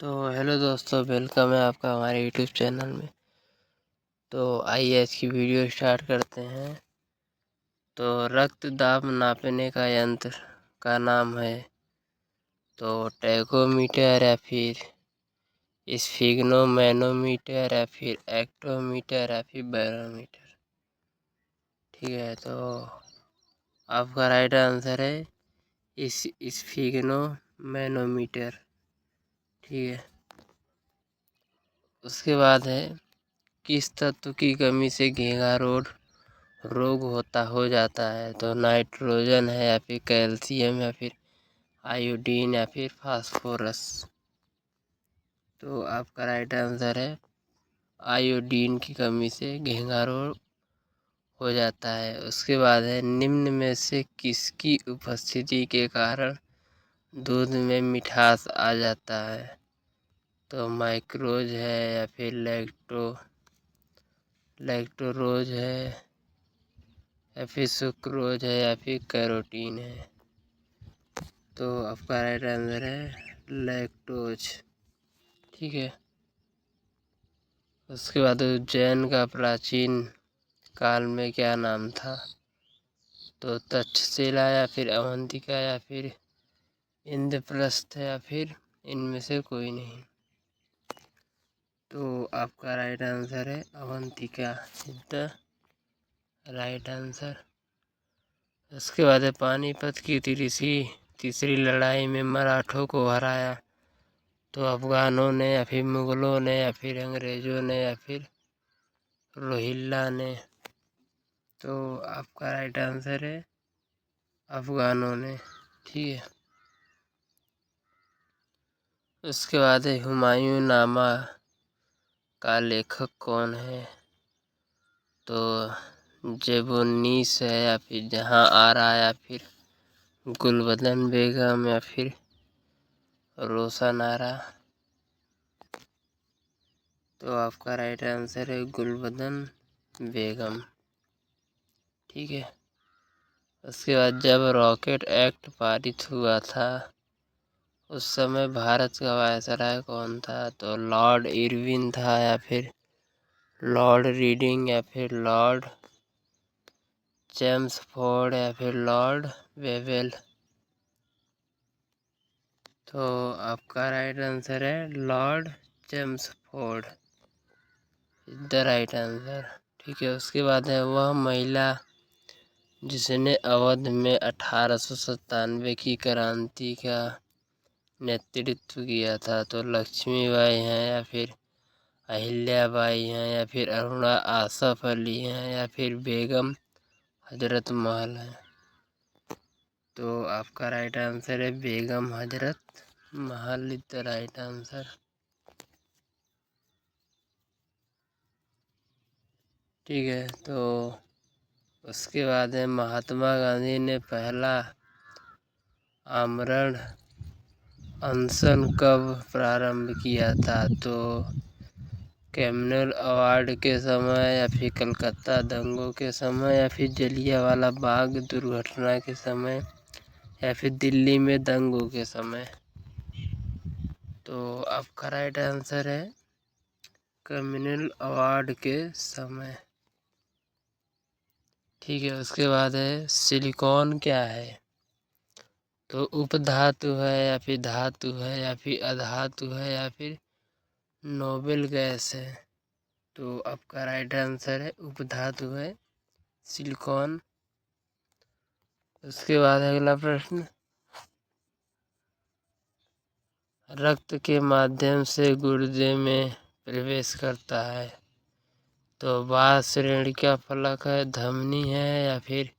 तो हेलो दोस्तों, वेलकम है आपका हमारे यूट्यूब चैनल में। तो आइए आज की वीडियो स्टार्ट करते हैं। तो रक्त दाब नापने का यंत्र का नाम है तो टैकोमीटर या फिर स्फिग्नोमैनोमीटर या फिर एक्टोमीटर या फिर बैरोमीटर। ठीक है, तो आपका राइट आंसर है इस स्फिग्नोमैनोमीटर। ठीक है, उसके बाद है किस तत्व की कमी से घींगा रोग हो जाता है। तो नाइट्रोजन है या फिर कैल्शियम या फिर आयोडीन या फिर फास्फोरस। तो आपका राइट आंसर है आयोडीन की कमी से घींगा रोग हो जाता है। उसके बाद है निम्न में से किसकी उपस्थिति के कारण दूध में मिठास आ जाता है। तो माइक्रोज है या फिर लैक्टोरोज है या फिर सुक्रोज है या फिर कैरोटीन है। तो आपका राइट आंसर है लैक्टोज। ठीक है, उसके बाद उज्जैन का प्राचीन काल में क्या नाम था। तो तक्षशिला या फिर अवंतिका या फिर इंद्रप्रस्थ या फिर इनमें से कोई नहीं। तो आपका राइट आंसर है Avantika is the right answer. उसके बाद है पानीपत की तीसरी लड़ाई में मराठों को हराया। तो अफगानों ने या फिर मुग़लों ने या फिर अंग्रेज़ों ने या फिर रोहिल्ला ने। तो आपका राइट आंसर है अफगानों ने। ठीक है, उसके बाद है हुमायूं नामा का लेखक कौन है। तो जेबुन्नीस है या फिर जहां आरा या फिर गुलबदन बेगम या फिर रोशन आरा। तो आपका राइट आंसर है गुलबदन बेगम। ठीक है, उसके बाद जब रॉकेट एक्ट पारित हुआ था उस समय भारत का वायसराय कौन था। तो लॉर्ड इरविन था या फिर लॉर्ड रीडिंग या फिर लॉर्ड चेम्सफोर्ड या फिर लॉर्ड वेवेल। तो आपका राइट आंसर है Lord Chelmsford is the right answer. ठीक है, उसके बाद है वह महिला जिसने अवध में 1897 की क्रांति का नेतृत्व किया था। तो लक्ष्मीबाई हैं या फिर अहिल्याबाई हैं या फिर अरुणा आसफ अली हैं या फिर बेगम हजरत महल हैं। तो आपका राइट आंसर है Begum Hazrat Mahal is the right answer. ठीक है, तो उसके बाद है महात्मा गांधी ने पहला आमरण अनशन कब प्रारंभ किया था। तो कैमनल अवार्ड के समय या फिर कलकत्ता दंगों के समय या फिर जलियांवाला बाग दुर्घटना के समय या फिर दिल्ली में दंगों के समय। तो आपका राइट आंसर है कैमनल अवार्ड के समय। ठीक है, उसके बाद है सिलिकॉन क्या है। तो उपधातु है या फिर धातु है या फिर अधातु है या फिर नोबेल गैस है। तो आपका राइट आंसर है उपधातु है सिलिकॉन। उसके बाद अगला प्रश्न, रक्त के माध्यम से गुर्दे में प्रवेश करता है। तो बाह्य श्रेणी का फलक है, धमनी है या फिर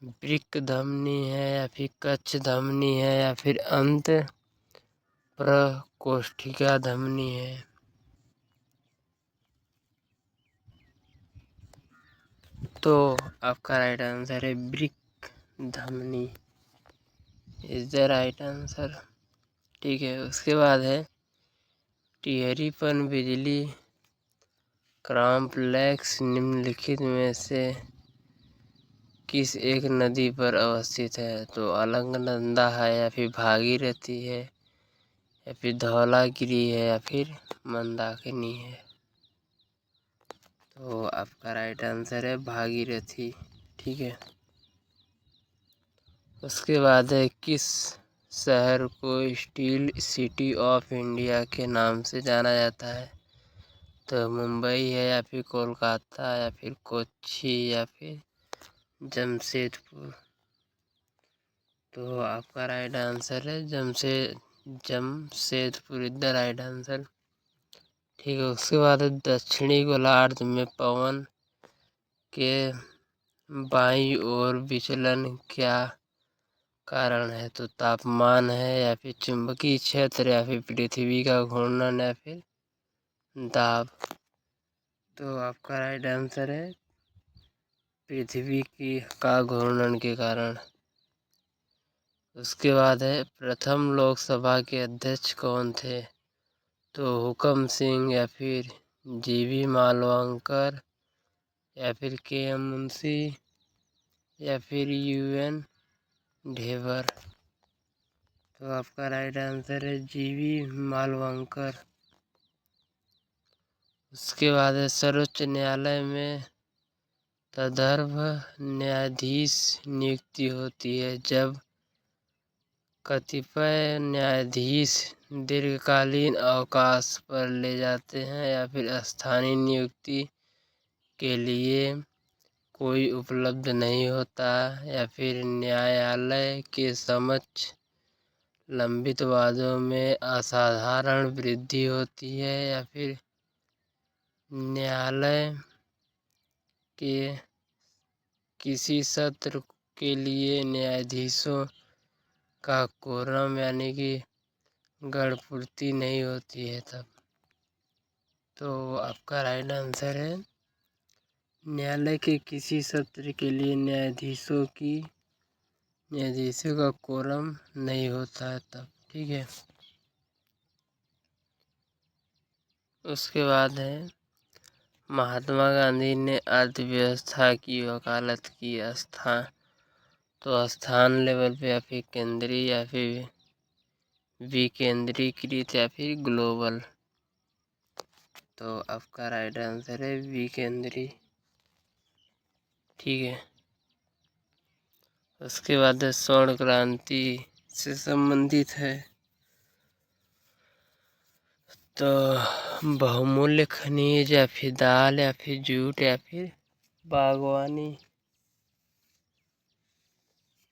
वृक्क धमनी है या फिर कक्ष धमनी है या फिर अंत प्रकोष्ठिका धमनी है। तो आपका राइट आंसर है वृक्क धमनी इज द राइट आंसर। ठीक है, उसके बाद है टिहरीपन बिजली कॉम्प्लेक्स निम्नलिखित में से किस एक नदी पर अवस्थित है। तो अलकनंदा है या फिर भागीरथी है या फिर धौलागिरी है या फिर मंदाकिनी है। तो आपका राइट आंसर है भागीरथी। ठीक है। उसके बाद है किस शहर को स्टील सिटी ऑफ इंडिया के नाम से जाना जाता है। तो मुंबई है या फिर कोलकाता या फिर कोच्चि या फिर जमशेदपुर। तो आपका राइट आंसर है Jamshedpur is the right answer. ठीक है। उसके बाद है दक्षिणी गोलार्ध में पवन के बाईं ओर विचलन क्या कारण है। तो तापमान है या फिर चुंबकीय क्षेत्र या फिर पृथ्वी का घूर्णन या फिर दाब। तो आपका राइट आंसर है पृथ्वी का घूर्णन के कारण। उसके बाद है प्रथम लोकसभा के अध्यक्ष कौन थे। तो हुकम सिंह या फिर जीवी मालवंकर या फिर के.एम. मुंशी या फिर UN ढेबर। तो आपका राइट आंसर है जीवी मालवंकर। उसके बाद है सर्वोच्च न्यायालय में तदर्भ न्यायाधीश नियुक्ति होती है जब कतिपय न्यायाधीश दीर्घकालीन अवकाश पर ले जाते हैं या फिर स्थानीय नियुक्ति के लिए कोई उपलब्ध नहीं होता या फिर न्यायालय के समक्ष लंबित वादों में असाधारण वृद्धि होती है या फिर न्यायालय के किसी सत्र के लिए न्यायाधीशों का कोरम यानी कि गणपूर्ति नहीं होती है तब। तो आपका राइट आंसर है न्यायालय के किसी सत्र के लिए न्यायाधीशों का कोरम नहीं होता है तब। ठीक है। उसके बाद है महात्मा गांधी ने अर्थव्यवस्था की वकालत की स्थान लेवल पे या फिर केंद्रीय या फिर विकेंद्रीकृत या फिर ग्लोबल। तो आपका राइट आंसर है विकेंद्री। ठीक है। उसके बाद स्वर्ण क्रांति से संबंधित है। तो बहुमूल्य खनिज या फिर दाल या फिर जूट या फिर बागवानी।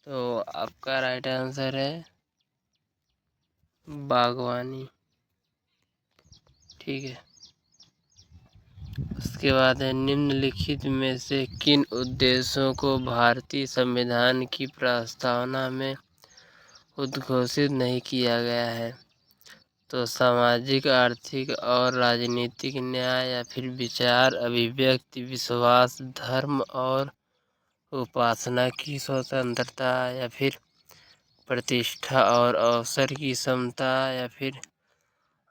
तो आपका राइट आंसर है बागवानी। ठीक है। उसके बाद है निम्नलिखित में से किन उद्देश्यों को भारतीय संविधान की प्रस्तावना में उद्घोषित नहीं किया गया है। तो सामाजिक आर्थिक और राजनीतिक न्याय या फिर विचार अभिव्यक्ति विश्वास धर्म और उपासना की स्वतंत्रता या फिर प्रतिष्ठा और अवसर की समता या फिर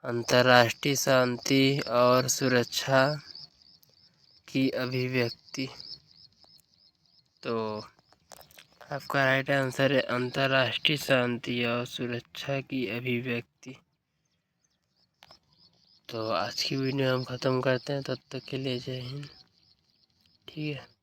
अंतर्राष्ट्रीय शांति और सुरक्षा की अभिव्यक्ति। तो आपका राइट आंसर है अंतर्राष्ट्रीय शांति और सुरक्षा की अभिव्यक्ति। तो आज की वीडियो हम ख़त्म करते हैं। तब तक के लिए जय हिंद। ठीक है।